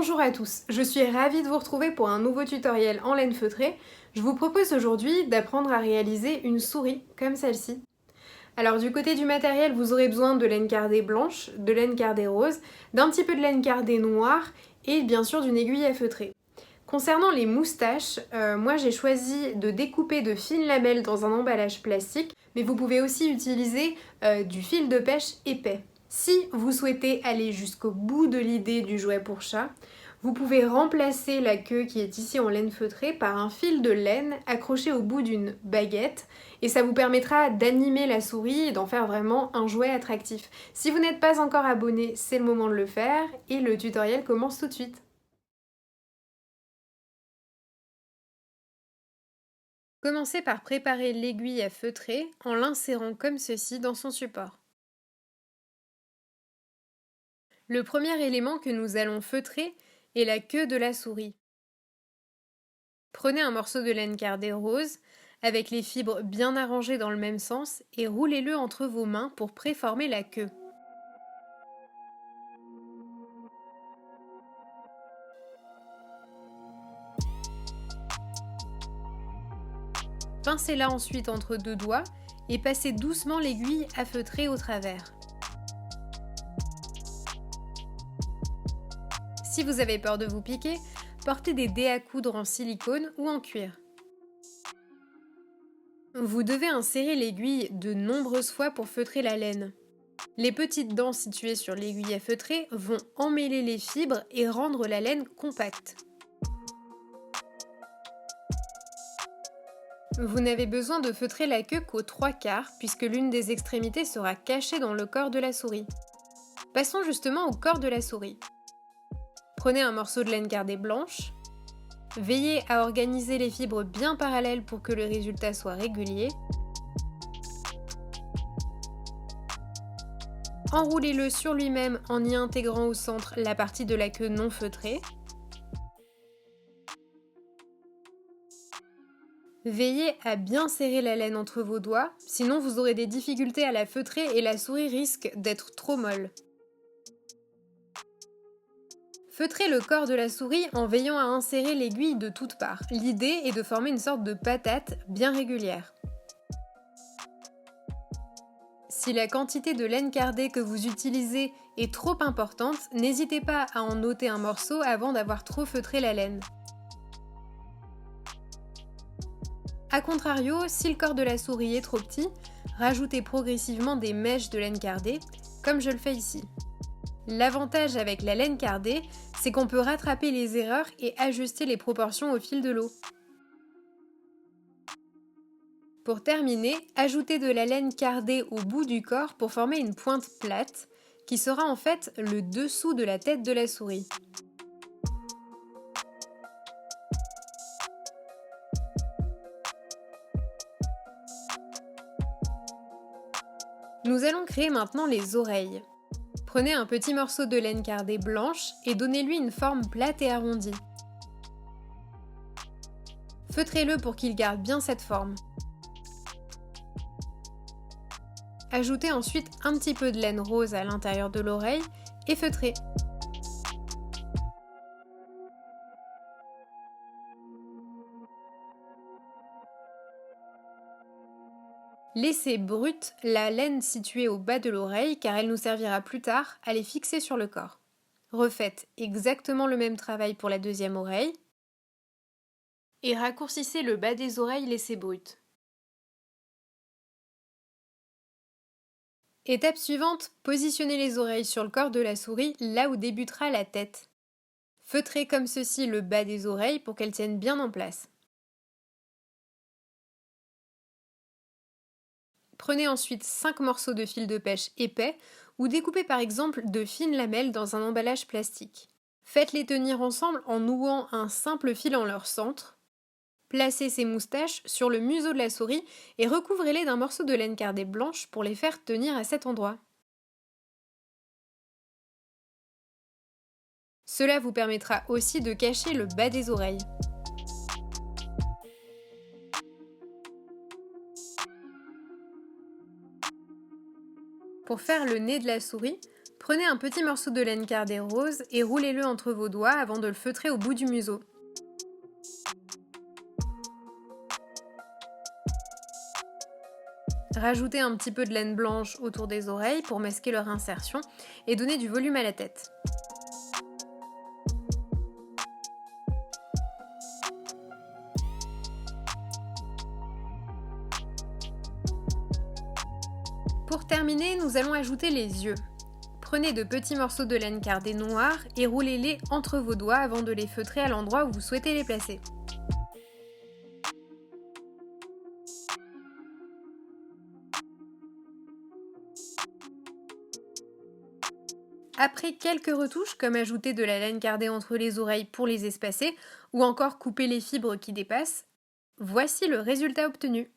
Bonjour à tous, je suis ravie de vous retrouver pour un nouveau tutoriel en laine feutrée. Je vous propose aujourd'hui d'apprendre à réaliser une souris comme celle-ci. Alors du côté du matériel, vous aurez besoin de laine cardée blanche, de laine cardée rose, d'un petit peu de laine cardée noire et bien sûr d'une aiguille à feutrer. Concernant les moustaches, moi j'ai choisi de découper de fines lamelles dans un emballage plastique, mais vous pouvez aussi utiliser du fil de pêche épais. Si vous souhaitez aller jusqu'au bout de l'idée du jouet pour chat, vous pouvez remplacer la queue qui est ici en laine feutrée par un fil de laine accroché au bout d'une baguette et ça vous permettra d'animer la souris et d'en faire vraiment un jouet attractif. Si vous n'êtes pas encore abonné, c'est le moment de le faire et le tutoriel commence tout de suite. Commencez par préparer l'aiguille à feutrer en l'insérant comme ceci dans son support. Le premier élément que nous allons feutrer est la queue de la souris. Prenez un morceau de laine cardée rose avec les fibres bien arrangées dans le même sens et roulez-le entre vos mains pour préformer la queue. Pincez-la ensuite entre deux doigts et passez doucement l'aiguille à feutrer au travers. Si vous avez peur de vous piquer, portez des dés à coudre en silicone ou en cuir. Vous devez insérer l'aiguille de nombreuses fois pour feutrer la laine. Les petites dents situées sur l'aiguille à feutrer vont emmêler les fibres et rendre la laine compacte. Vous n'avez besoin de feutrer la queue qu'aux 3/4 puisque l'une des extrémités sera cachée dans le corps de la souris. Passons justement au corps de la souris. Prenez un morceau de laine cardée blanche. Veillez à organiser les fibres bien parallèles pour que le résultat soit régulier. Enroulez-le sur lui-même en y intégrant au centre la partie de la queue non feutrée. Veillez à bien serrer la laine entre vos doigts, sinon vous aurez des difficultés à la feutrer et la souris risque d'être trop molle. Feutrez le corps de la souris en veillant à insérer l'aiguille de toutes parts. L'idée est de former une sorte de patate bien régulière. Si la quantité de laine cardée que vous utilisez est trop importante, n'hésitez pas à en ôter un morceau avant d'avoir trop feutré la laine. A contrario, si le corps de la souris est trop petit, rajoutez progressivement des mèches de laine cardée, comme je le fais ici. L'avantage avec la laine cardée, c'est qu'on peut rattraper les erreurs et ajuster les proportions au fil de l'eau. Pour terminer, ajoutez de la laine cardée au bout du corps pour former une pointe plate, qui sera en fait le dessous de la tête de la souris. Nous allons créer maintenant les oreilles. Prenez un petit morceau de laine cardée blanche et donnez-lui une forme plate et arrondie. Feutrez-le pour qu'il garde bien cette forme. Ajoutez ensuite un petit peu de laine rose à l'intérieur de l'oreille et feutrez. Laissez brute la laine située au bas de l'oreille car elle nous servira plus tard à les fixer sur le corps. Refaites exactement le même travail pour la deuxième oreille et raccourcissez le bas des oreilles laissées brutes. Étape suivante, positionnez les oreilles sur le corps de la souris là où débutera la tête. Feutrez comme ceci le bas des oreilles pour qu'elles tiennent bien en place. Prenez ensuite 5 morceaux de fil de pêche épais ou découpez par exemple de fines lamelles dans un emballage plastique. Faites-les tenir ensemble en nouant un simple fil en leur centre. Placez ces moustaches sur le museau de la souris et recouvrez-les d'un morceau de laine cardée blanche pour les faire tenir à cet endroit. Cela vous permettra aussi de cacher le bas des oreilles. Pour faire le nez de la souris, Prenez un petit morceau de laine cardée rose et roulez-le entre vos doigts avant de le feutrer au bout du museau. Rajoutez un petit peu de laine blanche autour des oreilles pour masquer leur insertion et donner du volume à la tête. Pour terminer, nous allons ajouter les yeux. Prenez de petits morceaux de laine cardée noire et roulez-les entre vos doigts avant de les feutrer à l'endroit où vous souhaitez les placer. Après quelques retouches, comme ajouter de la laine cardée entre les oreilles pour les espacer, ou encore couper les fibres qui dépassent, voici le résultat obtenu.